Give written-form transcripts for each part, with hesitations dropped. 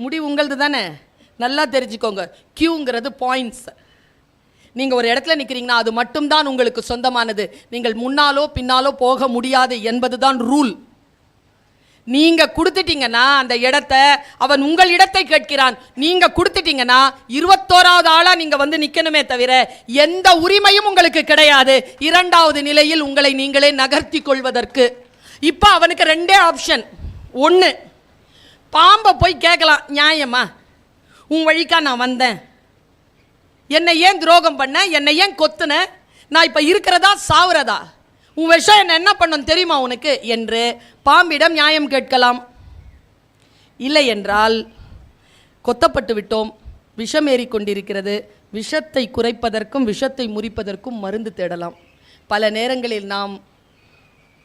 முடிவு உங்களது தானே. நல்லா தெரிஞ்சுக்கோங்க, கியூங்கிறது பாயிண்ட்ஸ். நீங்கள் ஒரு இடத்துல நிற்கிறீங்கன்னா அது மட்டும்தான் உங்களுக்கு சொந்தமானது. நீங்கள் முன்னாலோ பின்னாலோ போக முடியாது என்பது தான் ரூல். நீங்கள் கொடுத்துட்டீங்கன்னா அந்த இடத்த, அவன் உங்கள் இடத்தை கேட்கிறான், நீங்கள் கொடுத்துட்டீங்கன்னா 21வது ஆளாக நீங்கள் வந்து நிற்கணுமே தவிர எந்த உரிமையும் உங்களுக்கு கிடையாது இரண்டாவது நிலையில் உங்களை நீங்களே நகர்த்தி கொள்வதற்கு. இப்போ அவனுக்கு ரெண்டே ஆப்ஷன். ஒன்று, பாம்பை போய் கேட்கலாம், நியாயமா உன் வழிக்கா நான் வந்தேன், என்னை ஏன் துரோகம் பண்ண, என்னை ஏன் கொத்துன, நான் இப்போ இருக்கிறதா சாவுறதா, உன் விஷம் என்ன பண்ணணும் தெரியுமா உனக்கு என்று பாம்பிடம் நியாயம் கேட்கலாம். இல்லை என்றால் கொத்தப்பட்டு விட்டோம், விஷம் ஏறிக்கொண்டிருக்கிறது, விஷத்தை குறைப்பதற்கும் விஷத்தை முறிப்பதற்கும் மருந்து தேடலாம். பல நேரங்களில் நாம்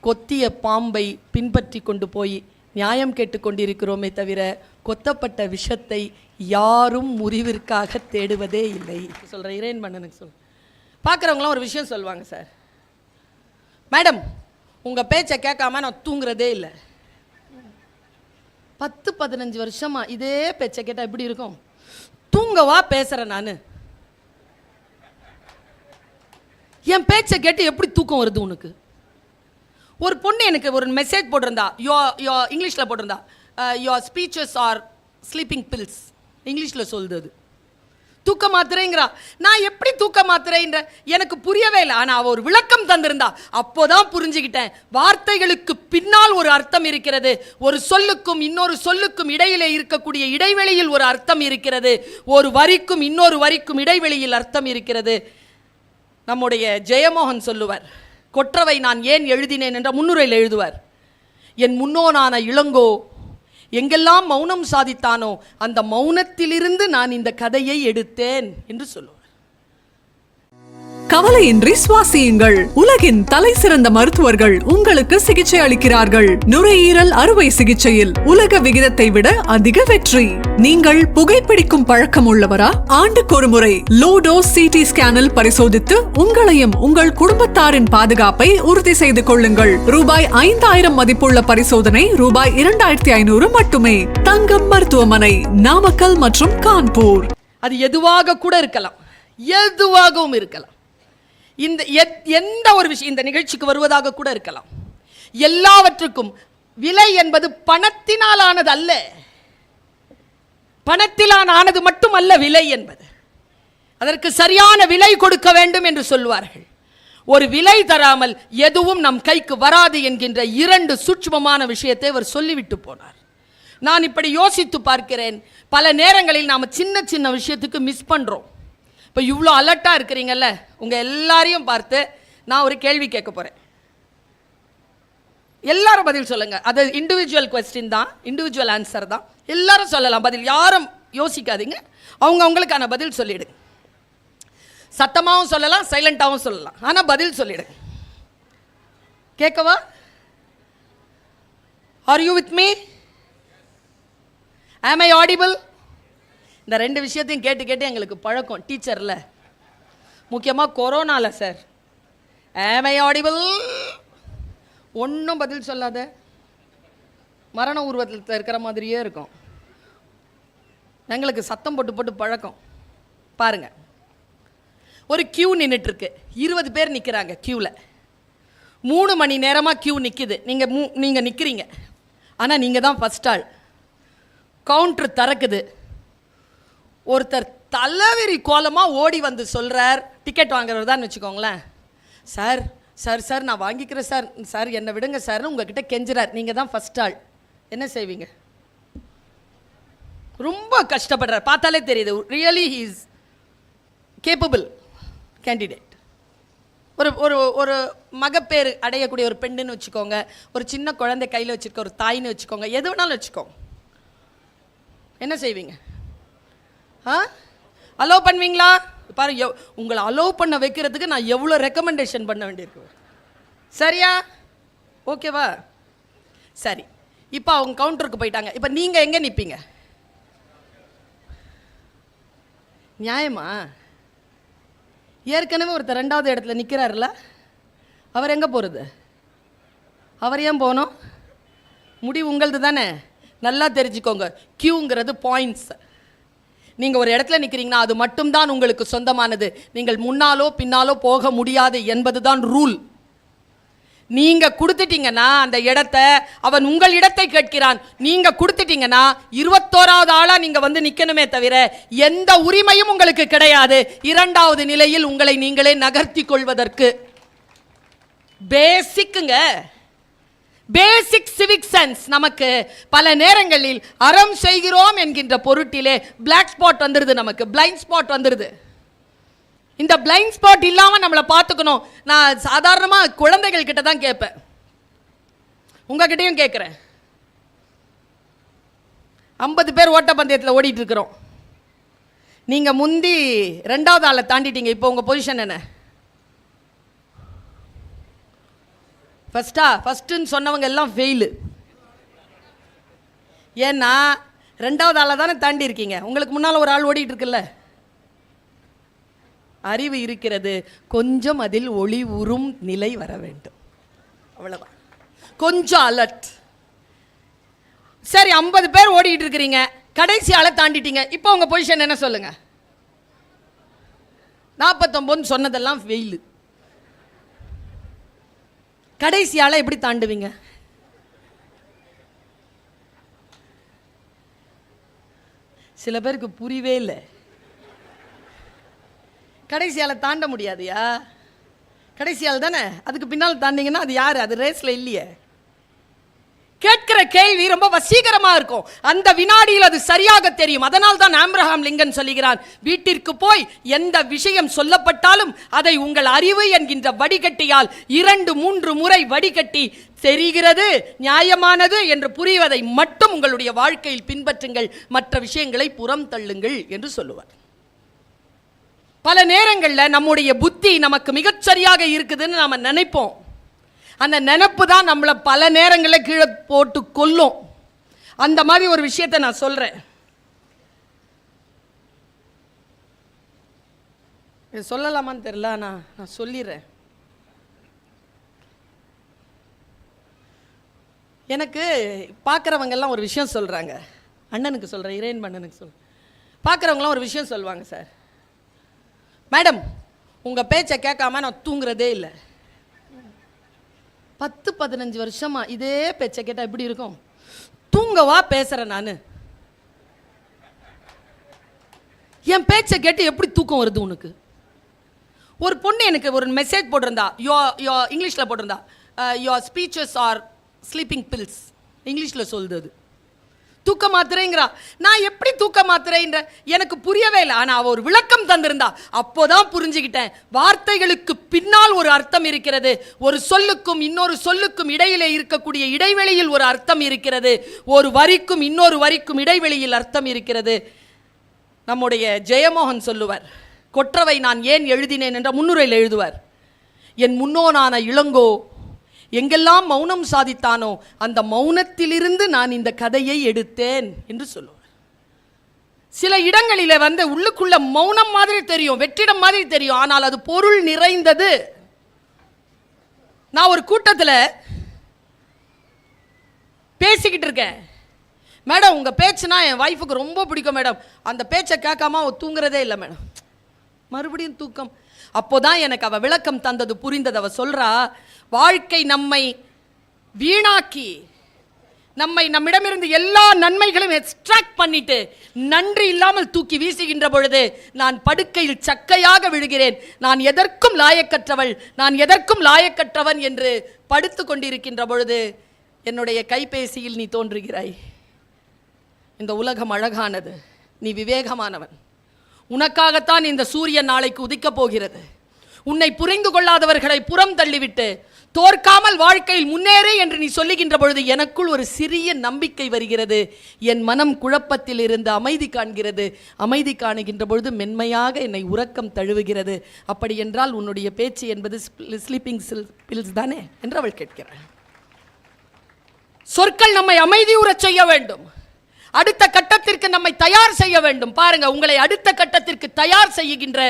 கொத்திய பாம்பை பின்பற்றி கொண்டு போய் நியாயம் கேட்டுக்கொண்டிருக்கிறோமே தவிர கொத்தப்பட்ட விஷத்தை யாரும் முறிவிற்காக தேடுவதே இல்லை. சொல்கிறேன், இரேன் பண்ணனுக்கு சொல். பார்க்குறவங்களாம் ஒரு விஷயம் சொல்லுவாங்க, சார் மேடம் உங்கள் பேச்சை கேட்காம நான் தூங்குறதே இல்லை. 10-15 வருஷமா இதே பேச்சை கேட்டால் எப்படி இருக்கும்? தூங்கவா பேசுகிறேன் நான்? என் பேச்சை கேட்டு எப்படி தூக்கம் வருது உனக்கு? ஒரு பொண்ணு எனக்கு ஒரு மெசேஜ் போட்டிருந்தா, இங்கிலீஷில் போட்டிருந்தா, your speeches R sleeping bills, இங்கிலீஷில் சொல்லுது. அது தூக்க மாத்திரைங்கிறா. நான் எப்படி தூக்க மாத்திரைன்ற எனக்கு புரியவே இல்லை. ஆனால் அவள் ஒரு விளக்கம் தந்திருந்தா, அப்போதான் புரிஞ்சுக்கிட்டேன். வார்த்தைகளுக்கு பின்னால் ஒரு அர்த்தம் இருக்கிறது. ஒரு சொல்லுக்கும் இன்னொரு சொல்லுக்கும் இடையிலே இருக்கக்கூடிய இடைவெளியில் ஒரு அர்த்தம் இருக்கிறது. ஒரு வரிக்கும் இன்னொரு வரிக்கும் இடைவெளியில் அர்த்தம் இருக்கிறது. நம்முடைய ஜெயமோகன் சொல்லுவார், கொற்றவை நான் ஏன் எழுதினேன் என்ற முன்னுரையில் எழுதுவார். என் முன்னோனான இளங்கோ எங்கெல்லாம் மௌனம் சாதித்தானோ அந்த மௌனத்திலிருந்து நான் இந்த கதையை எடுத்தேன் என்று சொல்லுவார். கவலையின்றி சுவாசியுங்கள். உலகின் தலை சிறந்த மருத்துவர்கள் உங்களுக்கு சிகிச்சை அளிக்கிறார்கள். நுரையீரல் அறுவை சிகிச்சையில் உலக விகிதத்தை விட அதிக வெற்றி. நீங்கள் புகைப்பிடிக்கும் பழக்கம் உள்ளவரா? ஆண்டுக்கு ஒரு முறை லோ டோஸ் சிடி ஸ்கேனில் பரிசோதித்து உங்களையும் உங்கள் குடும்பத்தாரின் பாதுகாப்பை உறுதி செய்து கொள்ளுங்கள். ரூபாய் 5000 மதிப்புள்ள பரிசோதனை ரூபாய் 2500 மட்டுமே. தங்கம் மருத்துவமனை, நாமக்கல் மற்றும் கான்பூர். அது எதுவாக கூட இருக்கலாம், எதுவாகவும் இருக்கலாம். இந்த எந்த ஒரு விஷயம் இந்த நிகழ்ச்சிக்கு வருவதாக கூட இருக்கலாம். எல்லாவற்றுக்கும் விலை என்பது பணத்தினால் ஆனது அல்ல, பணத்திலான ஆனது மட்டுமல்ல விலை என்பது. அதற்கு சரியான விலை கொடுக்க வேண்டும் என்று சொல்வார்கள். ஒரு விலை தராமல் எதுவும் நம் கைக்கு வராது என்கின்ற 2 சூட்சுமமான விஷயத்தை அவர் சொல்லிவிட்டு போனார். நான் இப்படி யோசித்து பார்க்கிறேன், பல நேரங்களில் நாம் சின்ன சின்ன விஷயத்துக்கு மிஸ் பண்ணுறோம். இப்போ இவ்வளோ அலர்ட்டாக இருக்கிறீங்கல்ல, உங்கள் எல்லாரையும் பார்த்து நான் ஒரு கேள்வி கேட்க போகிறேன். எல்லாரும் பதில் சொல்லுங்கள். அது இண்டிவிஜுவல் கொஸ்டின் தான், இண்டிவிஜுவல் ஆன்சர் தான். எல்லாரும் சொல்லலாம் பதில், யாரும் யோசிக்காதீங்க. அவங்களுக்கான பதில் சொல்லிடுங்க. சத்தமாகவும் சொல்லலாம், சைலண்டாகவும் சொல்லலாம், ஆனால் பதில் சொல்லிடுங்க. கேட்கவா? Are you with me? ஆம் ஐ ஆடிபிள்? இந்த 2 விஷயத்தையும் கேட்டு கேட்டு எங்களுக்கு பழக்கம் டீச்சரில், முக்கியமாக கொரோனாவில். சார் ஆம் ஐ ஆடிபிள்? ஒன்றும் பதில் சொல்லாத, மரண உருவத்தில் இருக்கிற மாதிரியே இருக்கும். எங்களுக்கு சத்தம் போட்டு போட்டு பழக்கம். பாருங்கள், ஒரு கியூ நின்றுட்டுருக்கு, 20 பேர் நிற்கிறாங்க கியூவில். 3 மணி நேரமாக கியூ நிற்கிது. நீங்கள் நிற்கிறீங்க, ஆனால் நீங்கள் தான் ஃபஸ்ட் ஆள். கவுண்ட்ரு திறக்குது. ஒருத்தர் தலைவெறி கோலமாக ஓடி வந்து சொல்கிறார், டிக்கெட் வாங்குறவர் தான் வச்சுக்கோங்களேன், சார் சார் சார் நான் வாங்கிக்கிறேன் சார், சார் என்னை விடுங்க சார்னு உங்ககிட்ட கெஞ்சுறார். நீங்கள் தான் ஃபஸ்ட் ஆள். என்ன செய்வீங்க? ரொம்ப கஷ்டப்படுறார், பார்த்தாலே தெரியுது. Really he is capable candidate. ஒரு ஒரு ஒரு மகப்பேறு அடையக்கூடிய ஒரு பெண்ணுன்னு வச்சுக்கோங்க, ஒரு சின்ன குழந்தை கையில் வச்சுருக்க ஒரு தாயின்னு வச்சுக்கோங்க, எது வேணாலும் வச்சுக்கோங்க. என்ன செய்வீங்க? அலோவ் பண்ணுவீங்களா? பாருங்க, உங்களை அலோவ் பண்ண வைக்கிறதுக்கு நான் எவ்வளோ ரெக்கமெண்டேஷன் பண்ண வேண்டியிருக்கு. சரியா? ஓகேவா? சரி, இப்போ அவங்க கவுண்டருக்கு போயிட்டாங்க. இப்போ நீங்கள் எங்கே நிற்பீங்க? நியாயமா? ஏற்கனவே ஒருத்தர் 2வது இடத்துல நிற்கிறாருல்ல, அவர் எங்கே போகிறது? அவர் ஏன் போகணும்? முடிவு உங்களது தானே. நல்லா தெரிஞ்சுக்கோங்க, கியூங்கிறது பாயிண்ட்ஸ். நீங்க ஒரு இடத்துல நிக்கிறீங்கன்னா அது மட்டும்தான் உங்களுக்கு சொந்தமானது. நீங்கள் முன்னாலோ பின்னாலோ போக முடியாது என்பதுதான் ரூல். நீங்க கொடுத்துட்டீங்கன்னா அந்த இடத்தை அவன் உங்கள் இடத்தை கேட்கிறான். நீங்க கொடுத்துட்டீங்கன்னா 21வது ஆளா நீங்க வந்து நிக்கணுமே தவிர எந்த உரிமையும் உங்களுக்கு கிடையாது. 2வது நிலையில் உங்களை நீங்களே நகர்த்தி கொள்வதற்கு. பேசிக்குங்க, பேசிக் சிவிக் சென்ஸ் நமக்கு பல நேரங்களில் அறம் செய்கிறோம் என்கின்ற பொருட்டிலே பிளாக் ஸ்பாட் வந்துருது, நமக்கு பிளைண்ட் ஸ்பாட் வந்துருது. இந்த பிளைண்ட் ஸ்பாட் இல்லாம நம்மளை பார்த்துக்கணும். நான் சாதாரணமா குழந்தைகள் கிட்ட தான் கேட்பேன், உங்ககிட்டயும் கேட்கிறேன். 50 பேர் ஓட்ட பந்தயத்தில் ஓடிட்டு இருக்கிறோம். நீங்க முந்தி 2வது ஆளை தாண்டிட்டீங்க. இப்போ உங்க பொசிஷன் என்ன? ஃபர்ஸ்ட்னு சொன்னவங்க எல்லாம் ஃபெயிலு. ஏன்னா 2வது ஆளை தானே தாண்டி இருக்கீங்க. உங்களுக்கு முன்னால் ஒரு ஆள் ஓடிட்டு இருக்குல்ல. அறிவு இருக்கிறது, கொஞ்சம் அதில் ஒளி உறும் நிலை வர வேண்டும், அவ்வளவுதான். கொஞ்சம் அலர்ட். சரி, 50 பேர் ஓடிட்டு இருக்கிறீங்க, கடைசி ஆளை தாண்டிட்டீங்க. இப்போ உங்க பொசிஷன் என்ன சொல்லுங்க? 49 சொன்னதெல்லாம் ஃபெயிலு. கடைசி ஆளை எப்படி தாண்டுவீங்க? சில பேருக்கு புரியவே இல்லை. கடைசி ஆளை தாண்ட முடியாதுயா. கடைசி ஆள் தானே, அதுக்கு பின்னால் தாண்டிங்கன்னா அது யாரு? அது ரேஸ்ல இல்லையே. கேட்கிற கேள்வி ரொம்ப வசீகரமா இருக்கும். அந்த வினாடியில் அது சரியாக தெரியும். அதனால் தான் ஆப்ரஹாம் லிங்கன் சொல்லுகிறான், வீட்டிற்கு போய் எந்த விஷயம் சொல்லப்பட்டாலும் அதை உங்கள் அறிவு என்கின்ற வடிகட்டியால் 2-3 முறை வடிகட்டி தெரிகிறது, நியாயமானது என்று புரிவதை மட்டும் உங்களுடைய வாழ்க்கையில் பின்பற்றுங்கள், மற்ற விஷயங்களை புறம் தள்ளுங்கள் என்று சொல்லுவார். பல நேரங்களில் நம்முடைய புத்தி நமக்கு மிகச்சரியாக இருக்குதுன்னு நாம நினைப்போம். அந்த நினைப்பு தான் நம்மளை பல நேரங்களில் கீழே போட்டு கொல்லும். அந்த மாதிரி ஒரு விஷயத்தை நான் சொல்றேன். சொல்லலாமான்னு தெரியல, நான் சொல்லிடுறேன். எனக்கு பார்க்குறவங்க எல்லாம் ஒரு விஷயம் சொல்றாங்க. அண்ணனுக்கு சொல்றேன், இறையன் அண்ணனுக்கு சொல்றேன். பார்க்குறவங்களாம் ஒரு விஷயம் சொல்லுவாங்க, சார் மேடம் உங்க பேச்சை கேட்காம நான் தூங்குறதே இல்லை. 10-15 வருஷமா இதே பேச்சை கேட்டால் எப்படி இருக்கும்? தூங்கவா பேசுறேன் நான்? என் பேச்சை கேட்டு எப்படி தூக்கம் வருது உனக்கு? ஒரு பொண்ணு எனக்கு ஒரு மெசேஜ் போட்டிருந்தா, இங்கிலீஷில் போட்டிருந்தா, your speeches R sleeping bills. இங்கிலீஷில் சொல்லுது அது தூக்க மாத்திரைங்கிறா. நான் எப்படி தூக்க மாத்திரைன்ற எனக்கு புரியவே இல்லை. ஆனால் அவள் ஒரு விளக்கம் தந்திருந்தா, அப்போதான் புரிஞ்சுக்கிட்டேன். வார்த்தைகளுக்கு பின்னால் ஒரு அர்த்தம் இருக்கிறது. ஒரு சொல்லுக்கும் இன்னொரு சொல்லுக்கும் இடையிலே இருக்கக்கூடிய இடைவெளியில் ஒரு அர்த்தம் இருக்கிறது. ஒரு வரிக்கும் இன்னொரு வரிக்கும் இடைவெளியில் அர்த்தம் இருக்கிறது. நம்முடைய ஜெயமோகன் சொல்லுவார், கொற்றவை நான் ஏன் எழுதினேன் என்ற முன்னுரையில் எழுதுவார். என் முன்னோனான இளங்கோ எங்கெல்லாம் மௌனம் சாதித்தானோ அந்த மௌனத்திலிருந்து நான் இந்த கதையை எடுத்தேன் என்று சொல்லுவார். சில இடங்களில் வந்து உள்ளுக்குள்ள மௌனம் மாதிரி தெரியும், வெற்றிடம் மாதிரி தெரியும், ஆனால் அது பொருள் நிறைந்தது. நான் ஒரு கூட்டத்தில் பேசிக்கிட்டு இருக்கேன். மேடம் உங்க பேச்சுனா என் வைஃபுக்கு ரொம்ப பிடிக்கும் மேடம், அந்த பேச்சை கேட்காம அவ தூங்குறதே இல்லை மேடம். மறுபடியும் தூக்கம். அப்போதான் எனக்கு அவ விளக்கம் தந்தது புரிந்தது. அவ சொல்றா, வாழ்க்கை நம்மை வீணாக்கி நம்மிடமிருந்து எல்லா நன்மைகளும் எக்ஸ்ட்ராக்ட் பண்ணிட்டு நன்றி இல்லாமல் தூக்கி வீசுகின்ற பொழுது நான் படுக்கையில் சக்கையாக விழுகிறேன். நான் எதற்கும் லாயக்கற்றவள், நான் எதற்கும் லாயக்கற்றவன் என்று படுத்து கொண்டிருக்கின்ற பொழுது என்னுடைய கைபேசியில் நீ தோன்றுகிறாய். இந்த உலகம் அழகானது, நீ விவேகமானவன், உனக்காகத்தான் இந்த சூரியன் நாளைக்கு உதிக்கப் போகிறது. உன்னை புரிந்து கொள்ளாதவர்களை புறம் தள்ளிவிட்டு தோற்காமல் வாழ்க்கையில் முன்னேறே என்று நீ சொல்லுகின்ற பொழுது எனக்குள் ஒரு சிறிய நம்பிக்கை வருகிறது. என் மனம் குழப்பத்தில் இருந்து அமைதி காண்கிறது. அமைதி காணுகின்ற பொழுது மென்மையாக என்னை உறக்கம் தழுவுகிறது. அப்படி என்றால் உன்னுடைய பேச்சு என்பது ஸ்லீப்பிங் பில்ஸ் தானே என்று அவள் கேட்கிறாள். சொற்கள் நம்மை அமைதியுறச் செய்ய வேண்டும், அடுத்த கட்டத்திற்கு நம்மை தயார் செய்ய வேண்டும். பாருங்க, உங்களை அடுத்த கட்டத்திற்கு தயார் செய்கின்ற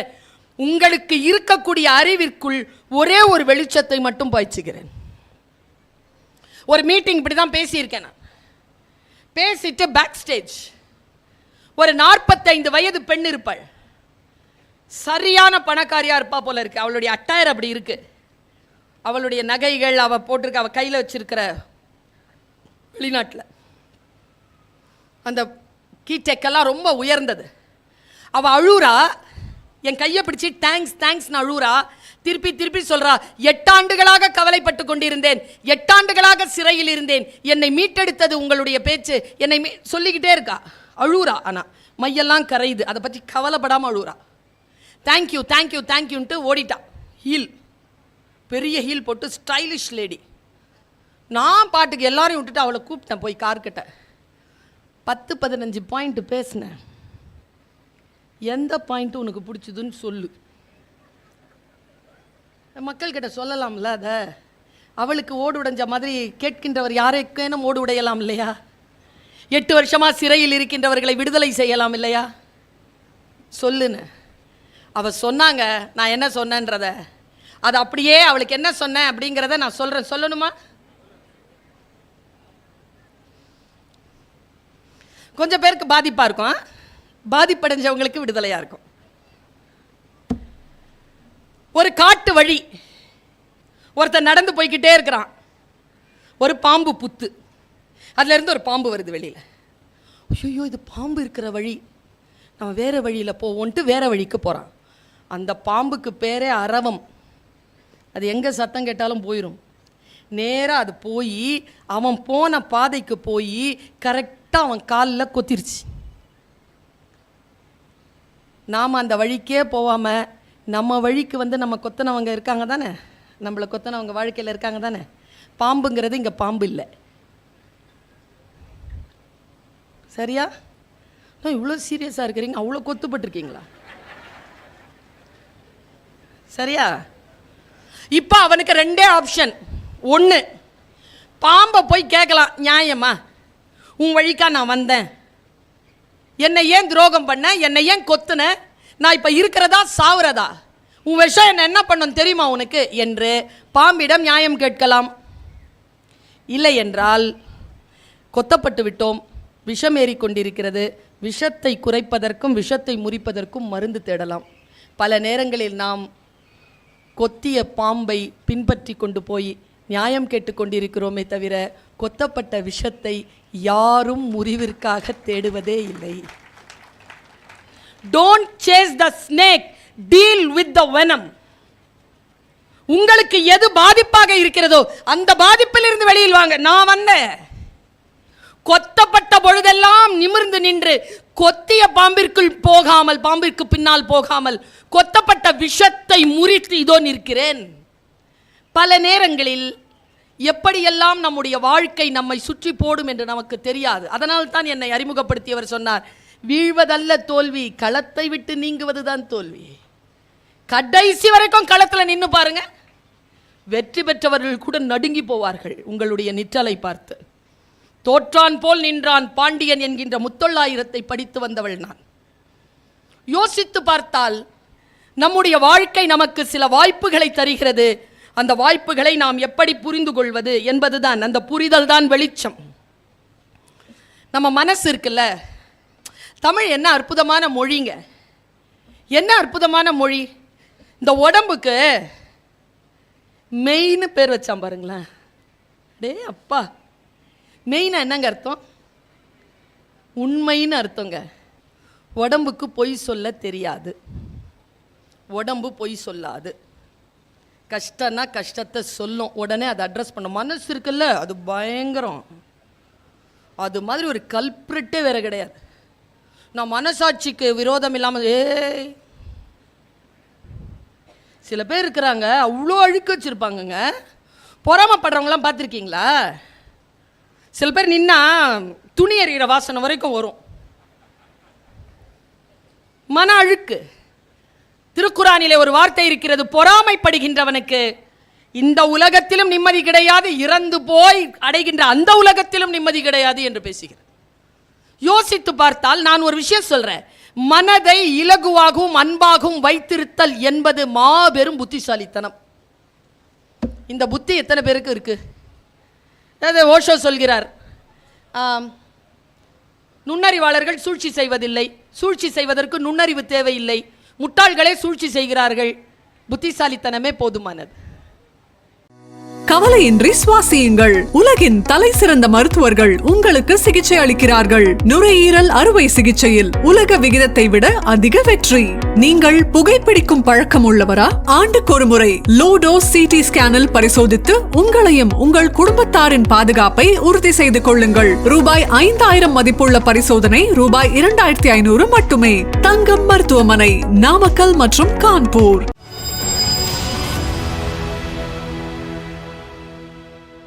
உங்களுக்கு இருக்கக்கூடிய அறிவிற்குள் ஒரே ஒரு வெளிச்சத்தை மட்டும் பாய்ச்சுகிறேன். ஒரு மீட்டிங் இப்படி தான் பேசியிருக்கேன் நான். பேசிட்டு பேக் ஸ்டேஜ் ஒரு 45 வயது பெண் இருப்பாள். சரியான பணக்காரியா இருப்பா போல இருக்கு. அவளுடைய அட்டையர் அப்படி இருக்கு. அவளுடைய நகைகள் அவ போட்டிருக்க, அவ கையில் வச்சிருக்கிற வெளிநாட்டில் அந்த கீடெக்கெல்லாம் ரொம்ப உயர்ந்தது. அவ அழுறா, என் கையை பிடிச்சி தேங்க்ஸ் தேங்க்ஸ்னு அழுறா. திருப்பி திருப்பி சொல்றா, 8 ஆண்டுகளாக கவலைப்பட்டு கொண்டிருந்தேன், 8 ஆண்டுகளாக சிறையில் இருந்தேன், என்னை மீட்டெடுத்தது உங்களுடைய பேச்சு, என்னை சொல்லிக்கிட்டே இருக்கா. அழுறா, ஆனா மையெல்லாம் கரையுது, அதை பற்றி கவலைப்படாமல் அழுறா. தேங்க்யூ தேங்க்யூ தேங்க்யூன்ட்டு ஓடிட்டா. ஹீல், பெரிய ஹீல் போட்டு ஸ்டைலிஷ் லேடி. நான் பாட்டுக்கு எல்லாரையும் விட்டுட்டு அவளை கூப்பிட்டேன் போய் கார்கிட்ட. 10-15 பாயிண்ட் பேசினேன். எந்த பாயிண்ட்டு உனக்கு பிடிச்சதுன்னு சொல்லு. மக்கள்கிட்ட சொல்லலாம்ல அதை. அவளுக்கு ஓடு உடைஞ்ச மாதிரி கேட்கின்றவர் யாருக்கேனும் ஓடு உடையலாம் இல்லையா? 8 வருஷமா சிறையில் இருக்கின்றவர்களை விடுதலை செய்யலாம் இல்லையா? சொல்லுன்னு அவ சொன்னாங்க. நான் என்ன சொன்னேன்றத அது அப்படியே அவளுக்கு என்ன சொன்னேன் அப்படிங்கிறத நான் சொல்றேன். சொல்லணுமா? கொஞ்சம் பேருக்கு பாதிப்பா இருக்கும், பாதிப்படைஞ்சவங்களுக்கு விடுதலையா இருக்கும். ஒரு காட்டு வழி, ஒருத்தன் நடந்து போய்கிட்டே இருக்கிறான். ஒரு பாம்பு புத்து, அதுல இருந்து ஒரு பாம்பு வருது வெளியில. ஐயோ, இது பாம்பு இருக்கிற வழி, நம்ம வேற வழியில போவோன்ட்டு வேற வழிக்கு போறான். அந்த பாம்புக்கு பேரே அரவம். அது எங்க சத்தம் கேட்டாலும் போயிடும். நேரா அது போய் அவன் போன பாதைக்கு போய் கரெக்டா அவன் காலில் கொத்திருச்சு. நாம அந்த வழிக்கே போவாம நம்ம வழிக்கு வந்து நம்ம கொத்தனவங்க இருக்காங்க தானே, நம்மளை கொத்தனவங்க வாழ்க்கையில் இருக்காங்க தானே. பாம்புங்கிறது இங்கே பாம்பு இல்லை. சரியா? இவ்வளோ சீரியஸாக இருக்கிறீங்க, அவ்வளோ கொத்துப்பட்டிருக்கீங்களா? சரியா? இப்போ அவனுக்கு 2 ஆப்ஷன். ஒன்று, பாம்பை போய் கேட்கலாம், நியாயமா உன் வழிக்கா நான் வந்தேன், என்னை ஏன் துரோகம் பண்ண, என்னை ஏன் கொத்துன, நான் இப்போ இருக்கிறதா சாவுறதா, உன் விஷம் என்ன பண்ணும் தெரியுமா உனக்கு என்று பாம்பிடம் நியாயம் கேட்கலாம். இல்லை என்றால் கொத்தப்பட்டு விட்டோம், விஷம் ஏறிக்கொண்டிருக்கிறது, விஷத்தை குறைப்பதற்கும் விஷத்தை முறிப்பதற்கும் மருந்து தேடலாம். பல நேரங்களில் நாம் கொத்திய பாம்பை பின்பற்றி கொண்டு போய் நியாயம் கேட்டுக்கொண்டிருக்கிறோமே தவிர கொத்தப்பட்ட விஷத்தை யாரும் முறிவிற்காக தேடுவதே இல்லை. Don't chase the snake, deal with the venom. உங்களுக்கு எது பாதிப்பாக இருக்கிறதோ அந்த பாதிப்பில் இருந்து வெளியில் வாங்க. நான் வந்தேன், கொத்தப்பட்ட பொழுதெல்லாம் நிமிர்ந்து நின்று கொத்திய பாம்பிற்குள் போகாமல், பாம்பிற்கு பின்னால் போகாமல் கொத்தப்பட்ட விஷத்தை முறித்து இதோ நிற்கிறேன். பல நேரங்களில் எப்படியெல்லாம் நம்முடைய வாழ்க்கை நம்மை சுற்றி போடும் என்று நமக்கு தெரியாது. அதனால் தான் என்னை அறிமுகப்படுத்தியவர் சொன்னார், வீழ்வதல்ல தோல்வி, களத்தை விட்டு நீங்குவதுதான் தோல்வி. கடைசி வரைக்கும் களத்தில் நின்று பாருங்க, வெற்றி பெற்றவர்கள் கூட நடுங்கி போவார்கள் உங்களுடைய நிற்றலை பார்த்து. தோற்றான் போல் நின்றான் பாண்டியன் என்கின்ற முத்தொள்ளாயிரத்தை படித்து வந்தவள் நான். யோசித்து பார்த்தால் நம்முடைய வாழ்க்கை நமக்கு சில வாய்ப்புகளை தருகிறது. அந்த வாய்ப்புகளை நாம் எப்படி புரிந்து கொள்வது என்பதுதான், அந்த புரிதல் தான் வெளிச்சம். நம்ம மனசு இருக்குல்ல, தமிழ் என்ன அற்புதமான மொழிங்க, என்ன அற்புதமான மொழி. இந்த உடம்புக்கு மெயின் பேர் வச்சான் பாருங்களேன். டே அப்பா, மெயினா என்னங்க அர்த்தம்? உண்மைன்னு அர்த்தங்க. உடம்புக்கு பொய் சொல்ல தெரியாது, உடம்பு பொய் சொல்லாது. கஷ்டம்னா கஷ்டத்தை சொல்லும், உடனே அதை அட்ரஸ் பண்ணும். மனசு இருக்குல்ல, அது பயங்கரம். அது மாதிரி ஒரு கல்பிரிட்டே வேற கிடையாது. நான் மனசாட்சிக்கு விரோதம் இல்லாமல் சில பேர் இருக்கிறாங்க, அவ்வளோ அழுக்கு வச்சுருப்பாங்கங்க. பொறாமப்படுறவங்களாம் பார்த்துருக்கீங்களா? சில பேர் நின்னா துணி எறிகிற வாசனை வரைக்கும் வரும். மன அழுக்கு. திருக்குறானிலே ஒரு வார்த்தை இருக்கிறது, பொறாமைப்படுகின்றவனுக்கு இந்த உலகத்திலும் நிம்மதி கிடையாது, இறந்து போய் அடைகின்ற அந்த உலகத்திலும் நிம்மதி கிடையாது என்று பேசுகிறேன். யோசித்து பார்த்தால் நான் ஒரு விஷயம் சொல்றேன், மனதை இலகுவாகவும் அன்பாகவும் வைத்திருத்தல் என்பது மாபெரும் புத்திசாலித்தனம். இந்த புத்தி எத்தனை பேருக்கு இருக்கு? ஓஷோ சொல்கிறார், நுண்ணறிவாளர்கள் சூழ்ச்சி செய்வதில்லை. சூழ்ச்சி செய்வதற்கு நுண்ணறிவு தேவையில்லை. முட்டாள்களே சூழ்ச்சி செய்கிறார்கள். புத்திசாலித்தனமே போதுமானது. கவலையின்றி சுவாசியுங்கள். உலகின் தலை சிறந்த மருத்துவர்கள் உங்களுக்கு சிகிச்சை அளிக்கிறார்கள். நுரையீரல் அறுவை சிகிச்சையில் உலக விகிதத்தை விட அதிக வெற்றி. நீங்கள் புகைப்பிடிக்கும் பழக்கம் உள்ளவரா? ஆண்டுக்கு ஒரு முறை லோ டோஸ் CT ஸ்கேனில் பரிசோதித்து உங்களையும் உங்கள் குடும்பத்தாரின் பாதுகாப்பை உறுதி செய்து கொள்ளுங்கள். ரூபாய் 5000 மதிப்புள்ள பரிசோதனை ரூபாய் 2500 மட்டுமே. தங்கம் மருத்துவமனை, நாமக்கல் மற்றும் கான்பூர்.